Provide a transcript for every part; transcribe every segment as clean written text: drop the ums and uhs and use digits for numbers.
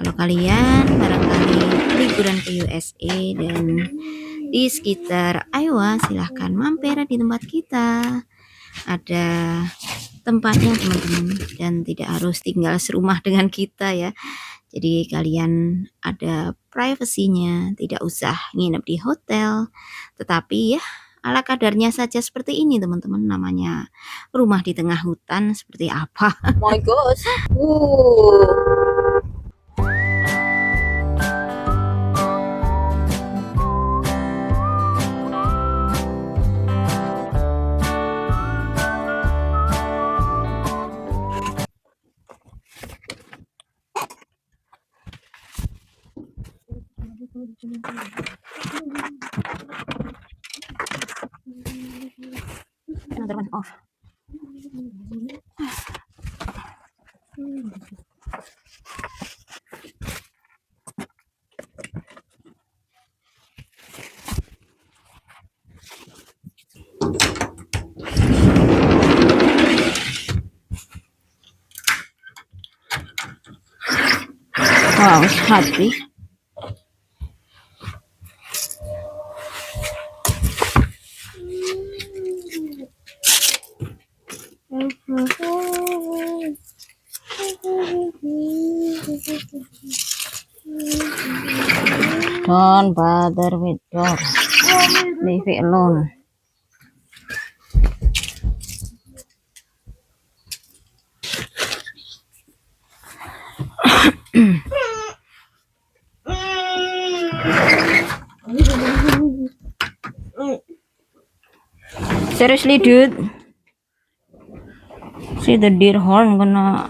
Kalau kalian barangkali liburan ke USA dan di sekitar Iowa, silahkan mampir di tempat kita. Ada tempatnya teman-teman, dan tidak harus tinggal serumah dengan kita ya. Jadi kalian ada privasinya, tidak usah nginep di hotel. Tetapi ya ala kadarnya saja seperti ini teman-teman, namanya rumah di tengah hutan seperti apa. My gosh. Another one off. Wow, it's happy. Don't bother with dog. Leave it alone. Seriously, dude. See the deer horn gonna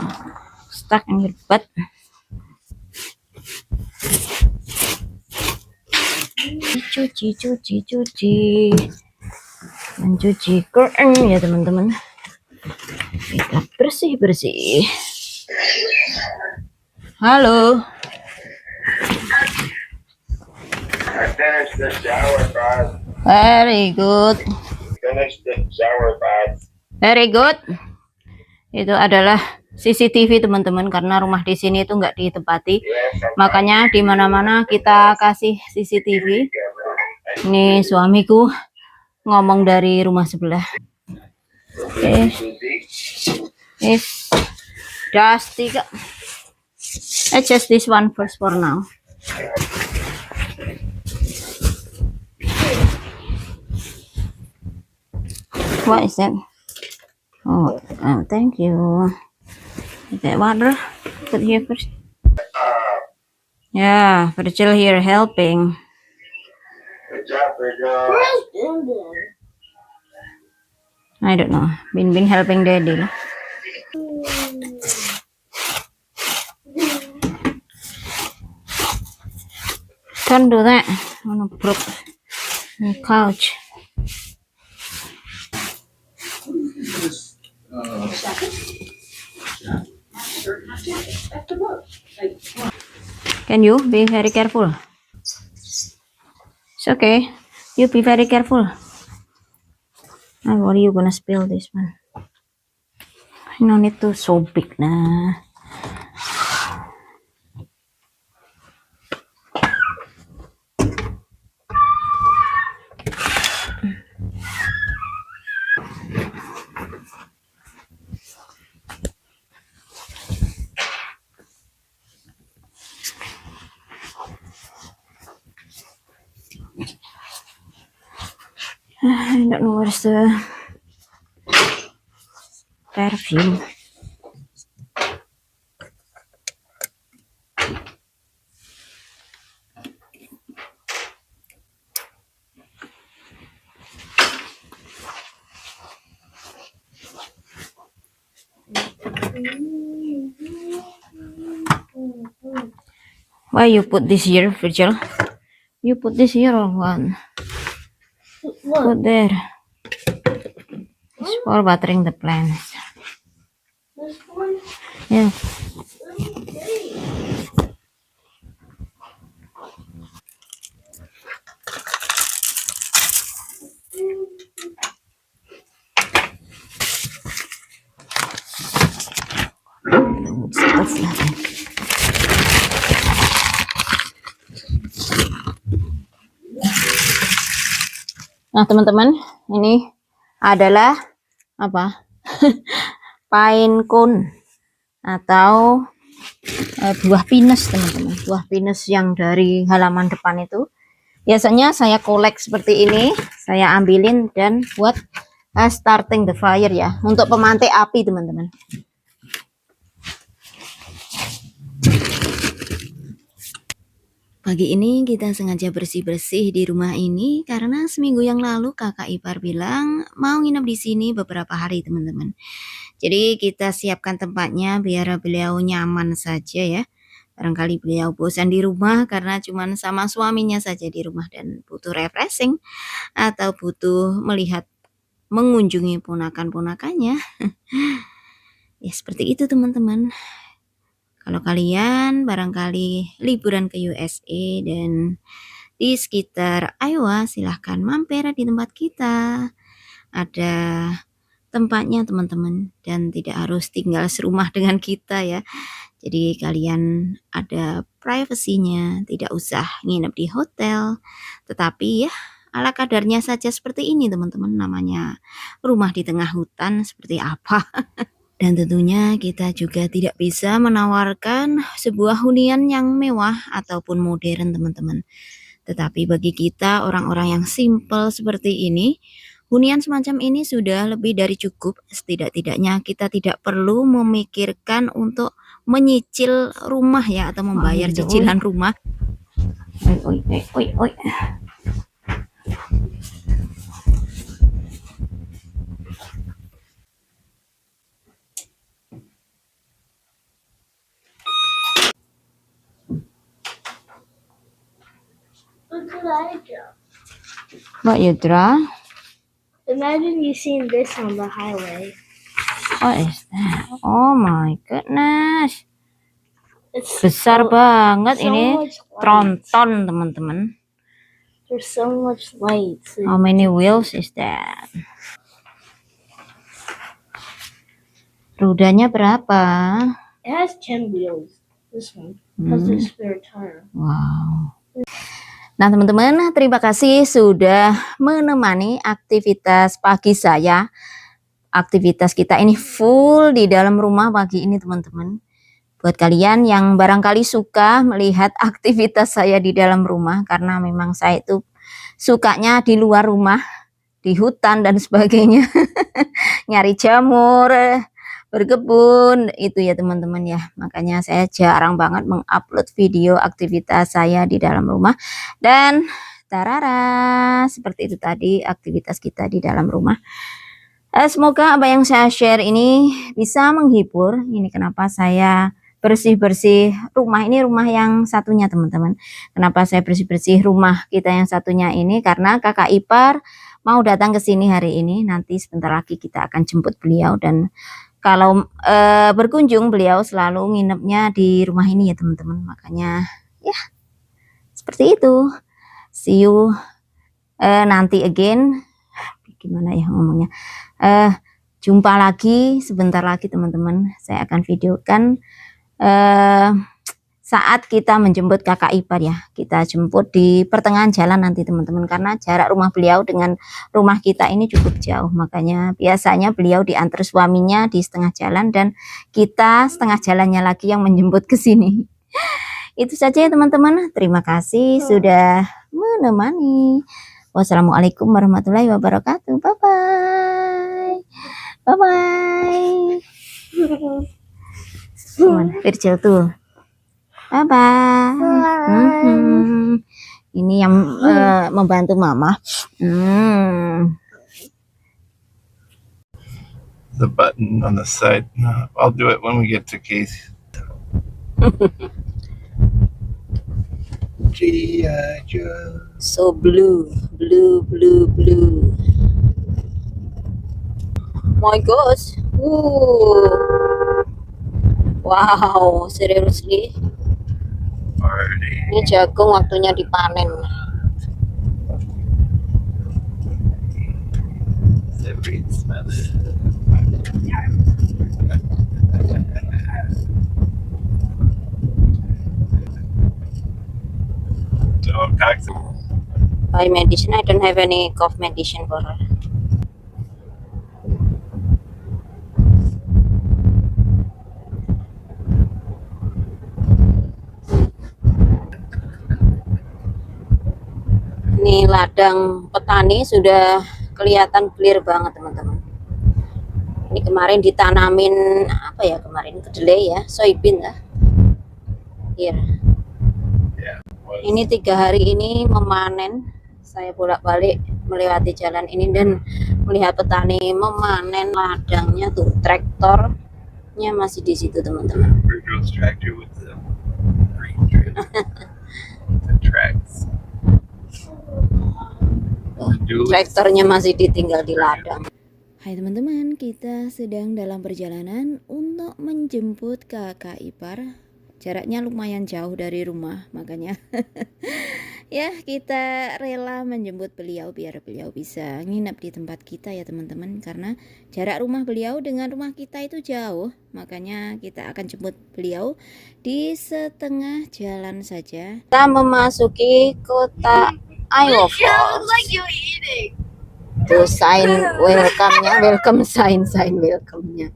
stuck in your butt. Cuci. Mencuci Quran ya teman-teman. Kita bersih. Halo. I finished the shower bath. Very good. Finished the shower bath. Very good. Itu adalah CCTV teman-teman, karena rumah di sini itu nggak ditempati. Makanya di mana-mana kita kasih CCTV. Ini suamiku ngomong dari rumah sebelah. It's dusty. Just this one first for now. What is that? Oh, thank you. That water, put here first. Yeah, Virgil here helping. Good job, Virgil. I don't know. Bin helping daddy lah. Don't do that. I wanna broke the couch. Can you be very careful? It's okay. You be very careful. I worry you gonna spill this one. No need to so big nah. I don't know where's the perfume. Why you put this here, Virgil? You put this here or what? Put there. It's for watering the plants. Yeah. Stuff like that. Nah, teman-teman, ini adalah apa? Pine cone atau buah pinus, teman-teman. Buah pinus yang dari halaman depan itu. Biasanya saya kolek seperti ini, saya ambilin dan buat starting the fire ya, untuk pemantik api, teman-teman. Pagi ini kita sengaja bersih-bersih di rumah ini karena seminggu yang lalu kakak ipar bilang mau nginep di sini beberapa hari, teman-teman. Jadi kita siapkan tempatnya biar beliau nyaman saja ya. Barangkali beliau bosan di rumah karena cuman sama suaminya saja di rumah dan butuh refreshing atau butuh melihat mengunjungi ponakan-ponakannya. Ya seperti itu, teman-teman. Kalau kalian barangkali liburan ke USA dan di sekitar Iowa, silahkan mampir di tempat kita. Ada tempatnya, teman-teman, dan tidak harus tinggal serumah dengan kita ya. Jadi kalian ada privasinya, tidak usah nginep di hotel. Tetapi ya ala kadarnya saja seperti ini, teman-teman. Namanya rumah di tengah hutan seperti apa. Dan tentunya kita juga tidak bisa menawarkan sebuah hunian yang mewah ataupun modern, teman-teman. Tetapi bagi kita orang-orang yang simple seperti ini, hunian semacam ini sudah lebih dari cukup. Setidak-tidaknya kita tidak perlu memikirkan untuk menyicil rumah ya, atau membayar cicilan rumah. Oi, oi, oi, oi. Look what I draw. What you draw? Imagine you seeing this on the highway. What is that? Oh my goodness. It's Besar banget so ini. much light. Tronton, teman-teman. There's so much light. So How many wheels is that? Rodanya berapa? it has 10 wheels. This one has a spare tire. Wow. Nah, teman-teman, terima kasih sudah menemani aktivitas pagi saya. Aktivitas kita ini full di dalam rumah pagi ini, teman-teman. Buat kalian yang barangkali suka melihat aktivitas saya di dalam rumah, karena memang saya itu sukanya di luar rumah, di hutan dan sebagainya. Nyari jamur, berkebun, itu ya teman-teman ya. Makanya saya jarang banget mengupload video aktivitas saya di dalam rumah. Dan tarara, seperti itu tadi aktivitas kita di dalam rumah. Semoga apa yang saya share ini bisa menghibur. Ini kenapa saya bersih-bersih rumah ini, rumah yang satunya, teman-teman. Kenapa saya bersih-bersih rumah kita yang satunya ini? Karena kakak ipar mau datang ke sini hari ini. Nanti sebentar lagi kita akan jemput beliau, dan kalau berkunjung beliau selalu nginepnya di rumah ini ya, teman-teman. Makanya ya seperti itu. See you nanti again. Gimana ya ngomongnya? Jumpa lagi sebentar lagi, teman-teman. Saya akan videokan saat kita menjemput kakak ipar ya. Kita jemput di pertengahan jalan nanti, teman-teman, karena jarak rumah beliau dengan rumah kita ini cukup jauh. Makanya biasanya beliau diantar suaminya di setengah jalan dan kita setengah jalannya lagi yang menjemput ke sini. Itu saja ya, teman-teman. Terima kasih sudah menemani. Wassalamualaikum warahmatullahi wabarakatuh. Bye bye. Bye bye. Virgil tuh. Bye bye. Ini yang membantu mama. The button on the side. No, I'll do it when we get to Casey. G.I. Joe. So blue, blue, blue, blue. My gosh. Wow, seriously. Party. Ini jagung waktunya dipanen. Every smell it. So, taxi. buy medicine. I don't have any cough medicine for her. Ini ladang petani sudah kelihatan clear banget teman-teman. Ini kemarin ditanamin apa ya, kemarin kedelai ya, soybean lah. Here. Ini 3 hari ini memanen. Saya bolak-balik melewati jalan ini dan melihat petani memanen ladangnya tuh, traktornya masih di situ teman-teman. Traktornya masih ditinggal di ladang. Hai teman-teman, kita sedang dalam perjalanan untuk menjemput kakak ipar. Jaraknya lumayan jauh dari rumah, makanya ya kita rela menjemput beliau biar beliau bisa nginep di tempat kita ya teman-teman. Karena jarak rumah beliau dengan rumah kita itu jauh, makanya kita akan jemput beliau di setengah jalan saja. Kita memasuki kota Iowa Falls. Tuh sign welcome-nya, welcome sign welcome-nya.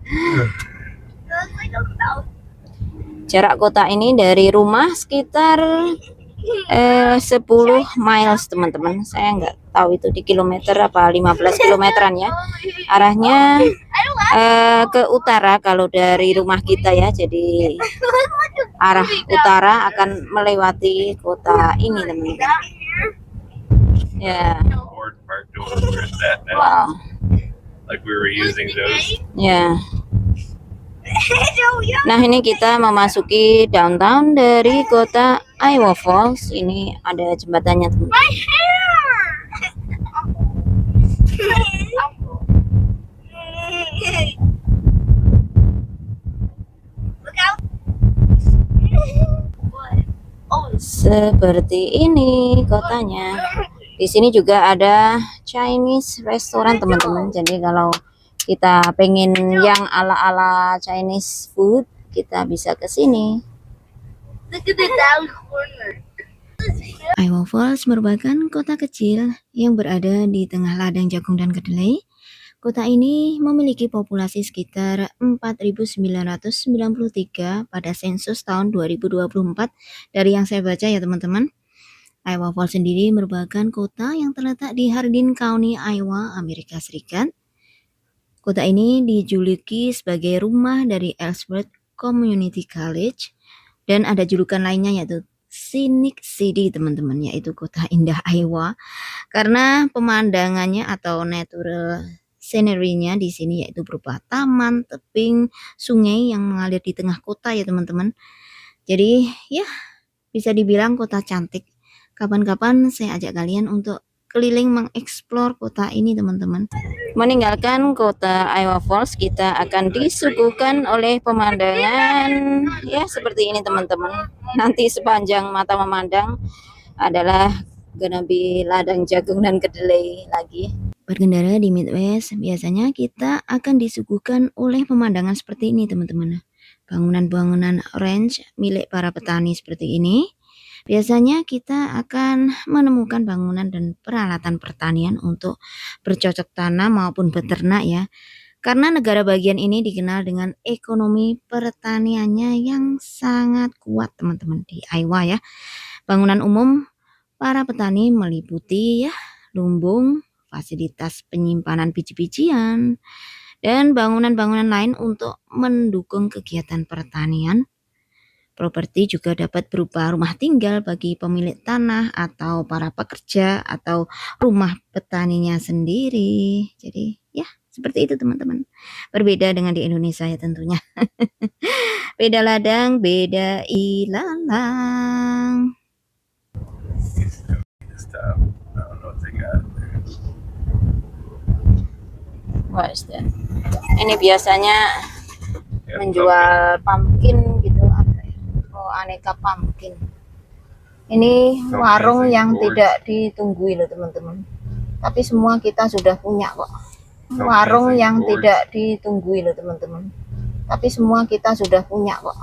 Jarak kota ini dari rumah sekitar 10 miles teman-teman. Saya nggak tahu itu di kilometer apa 15 kilometeran ya. Arahnya ke utara kalau dari rumah kita ya. Jadi arah utara akan melewati kota ini teman-teman. Ya. Wow. Like we were using those. Ya. Nah ini kita memasuki downtown dari kota Iowa Falls. Ini ada jembatannya teman-teman. Seperti ini kotanya. Di sini juga ada Chinese restoran teman-teman. Jadi kalau kita pengen yang ala-ala Chinese food, kita bisa ke sini. Iowa Falls merupakan kota kecil yang berada di tengah ladang jagung dan kedelai. Kota ini memiliki populasi sekitar 4.993 pada sensus tahun 2024 dari yang saya baca ya teman-teman. Iowa Falls sendiri merupakan kota yang terletak di Hardin County, Iowa, Amerika Serikat. Kota ini dijuluki sebagai rumah dari Ellsworth Community College dan ada julukan lainnya yaitu Scenic City teman-teman, yaitu kota indah Iowa karena pemandangannya atau natural scenery-nya di sini yaitu berupa taman, tebing, sungai yang mengalir di tengah kota ya teman-teman. Jadi ya bisa dibilang kota cantik. Kapan-kapan saya ajak kalian untuk keliling mengeksplor kota ini teman-teman. Meninggalkan kota Iowa Falls, kita akan disuguhkan oleh pemandangan ya seperti ini teman-teman. Nanti sepanjang mata memandang adalah gonna be ladang jagung dan kedelai lagi. Berkendara di Midwest, biasanya kita akan disuguhkan oleh pemandangan seperti ini teman-teman. Bangunan-bangunan ranch milik para petani seperti ini. Biasanya kita akan menemukan bangunan dan peralatan pertanian untuk bercocok tanam maupun beternak ya. Karena negara bagian ini dikenal dengan ekonomi pertaniannya yang sangat kuat teman-teman di Iowa ya. Bangunan umum para petani meliputi ya lumbung, fasilitas penyimpanan biji-bijian, dan bangunan-bangunan lain untuk mendukung kegiatan pertanian. Properti juga dapat berupa rumah tinggal bagi pemilik tanah atau para pekerja atau rumah petaninya sendiri. Jadi ya seperti itu teman-teman. Berbeda dengan di Indonesia ya tentunya. Beda ladang, beda ilalang. What is that? Ini biasanya menjual pumpkin gitu. Aneka pumpkin. Ini warung yang tidak ditunggui loh teman-teman. Tapi semua kita sudah punya kok. Warung yang tidak ditunggui loh teman-teman. Tapi semua kita sudah punya kok.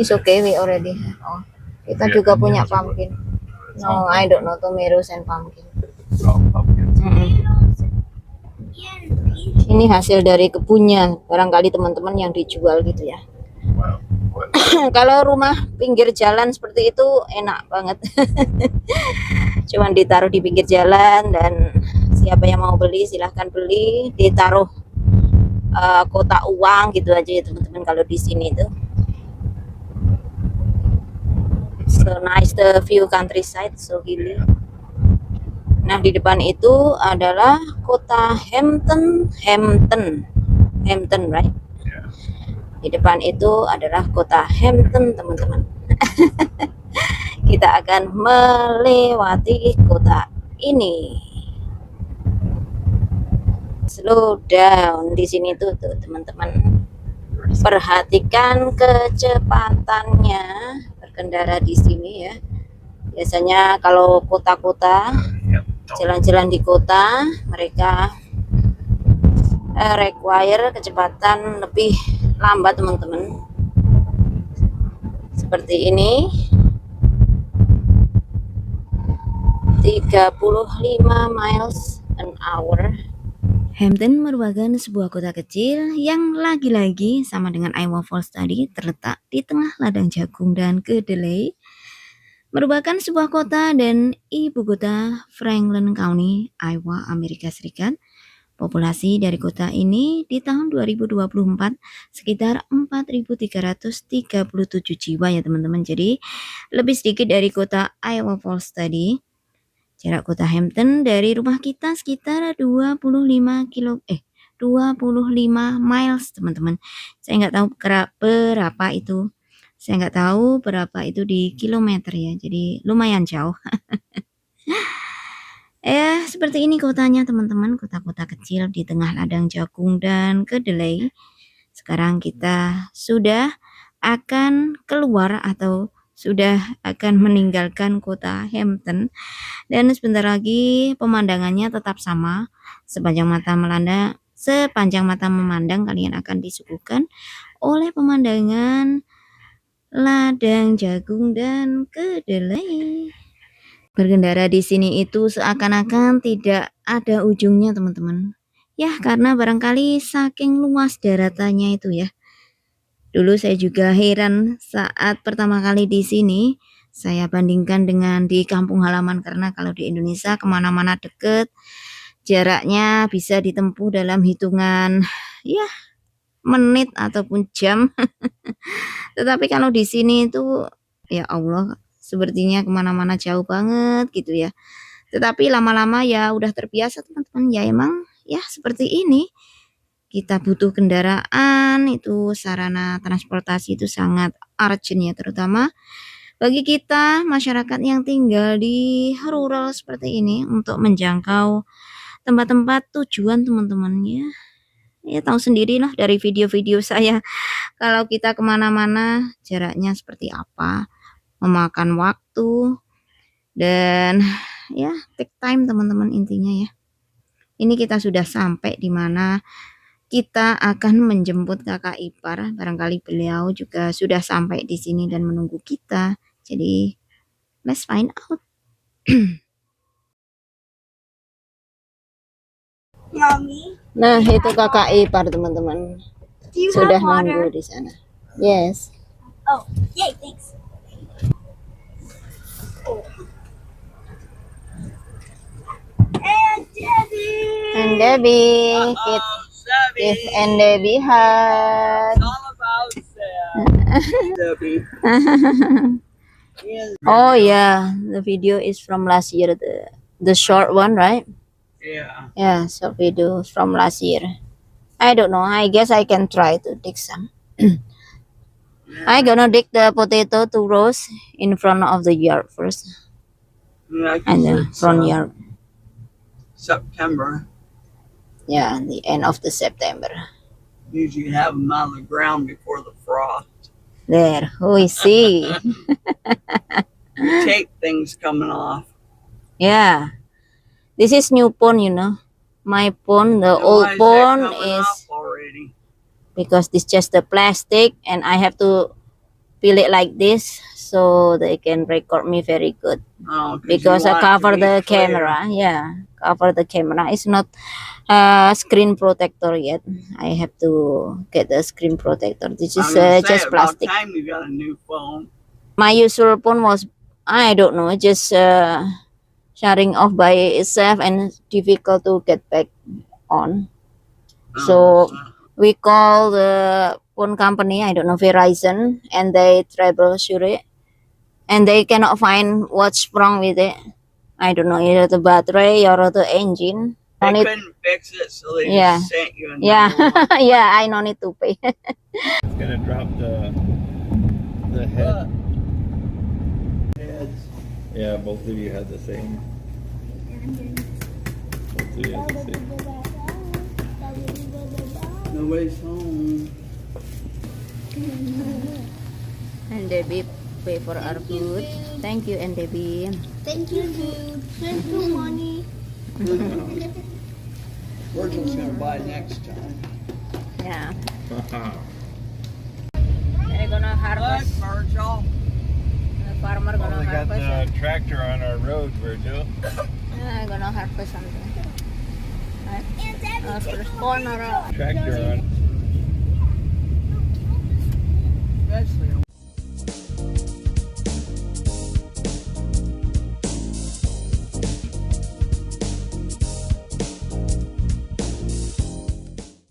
It's okay, we already. Oh, kita juga punya pumpkin. No, I don't know tomatoes and pumpkin. Oh, pumpkins. Ini hasil dari kebunnya, barangkali teman-teman yang dijual gitu ya. Wow. What? Kalau rumah pinggir jalan seperti itu enak banget. Cuman ditaruh di pinggir jalan dan siapa yang mau beli silahkan beli, ditaruh kotak uang gitu aja ya teman-teman. Kalau di sini tuh so nice the view countryside, so hilly. Nah di depan itu adalah kota Hampton, right? Yeah. Di depan itu adalah kota Hampton teman-teman. Kita akan melewati kota ini. Slow down di sini tuh teman-teman. Perhatikan kecepatannya berkendara di sini ya. Biasanya kalau kota-kota, Yeah. jalan-jalan di kota, mereka require kecepatan lebih lambat teman-teman. Seperti ini. 35 miles an hour. Hampton merupakan sebuah kota kecil yang lagi-lagi sama dengan Iowa Falls tadi terletak di tengah ladang jagung dan kedelai. Merupakan sebuah kota dan ibu kota Franklin County, Iowa, Amerika Serikat. Populasi dari kota ini di tahun 2024 sekitar 4.337 jiwa ya teman-teman. Jadi lebih sedikit dari kota Iowa Falls tadi. Jarak kota Hampton dari rumah kita sekitar 25 miles teman-teman. Saya nggak tahu berapa itu. Saya nggak tahu berapa itu di kilometer ya. Jadi lumayan jauh. Seperti ini kotanya teman-teman. Kota-kota kecil di tengah ladang jagung dan kedelai. Sekarang kita sudah akan keluar atau sudah akan meninggalkan kota Hampton. Dan sebentar lagi pemandangannya tetap sama. Sepanjang mata memandang kalian akan disuguhkan oleh pemandangan ladang jagung dan kedelai. Berkendara di sini itu seakan-akan tidak ada ujungnya teman-teman. Ya karena barangkali saking luas daratannya itu ya. Dulu saya juga heran saat pertama kali di sini. Saya bandingkan dengan di kampung halaman karena kalau di Indonesia kemana-mana deket, jaraknya bisa ditempuh dalam hitungan ya menit ataupun jam. Tetapi kalau di sini itu ya Allah sepertinya kemana-mana jauh banget gitu ya. Tetapi lama-lama ya udah terbiasa teman-teman ya emang ya seperti ini. Kita butuh kendaraan, itu sarana transportasi itu sangat urgent ya, terutama bagi kita masyarakat yang tinggal di rural seperti ini untuk menjangkau tempat-tempat tujuan teman-teman ya. Ya tahu sendirilah dari video-video saya kalau kita kemana-mana jaraknya seperti apa, memakan waktu dan ya take time teman-teman intinya ya. Ini kita sudah sampai di mana kita akan menjemput kakak ipar. Barangkali beliau juga sudah sampai di sini dan menunggu kita. Jadi, let's find out. Mommy, Nah, itu kakak ipar teman-teman. do you Sudah have water? nunggu di sana. Yes. Oh, yay, thanks. And Debbie! And Debbie, give and Debbie hug. All about Debbie. Oh yeah, the video is from last year, the short one, right? Yeah. Yeah, short video from last year. I don't know. I guess I can try to dig some. I gonna dig the potato to roast in front of the yard first, Yeah, I and guess then it's, front yard. September. Yeah, the end of the September. Usually have them out of the ground before the frost. There, we see. You tape things coming off. Yeah, this is new pond, you know. My pond, the Why old is that pond coming is off already? because this just the plastic, and I have to peel it like this so they can record me very good. Oh, Because you I want it to cover be the clear. camera. Yeah, cover the camera. It's not screen protector yet. I have to get the screen protector. This I is was gonna say, just about plastic. time you got a new phone. My usual phone was, I don't know, just shutting off by itself and difficult to get back on. So we call the phone company, I don't know, Verizon, and they troubleshoot it, and they cannot find what's wrong with it. I don't know, either the battery or the engine. They On it, couldn't fix it, so they Yeah. just sent you a new yeah, one. yeah, I no need to pay. It's gonna drop the head. Heads. Yeah, both of you had the same. Both of you had the same. Nobody's home. And Debbie pay for our food. Thank you, and Debbie. Thank you, food. Thank you, money. Virgil's gonna buy next time. Yeah. They're gonna Look, harvest. Virgil. The farmer Oh, gonna they got harvest. the tractor on our road, Virgil. Yeah, gonna harvest something. Right? And Daddy, First corner. Tractor on. Especially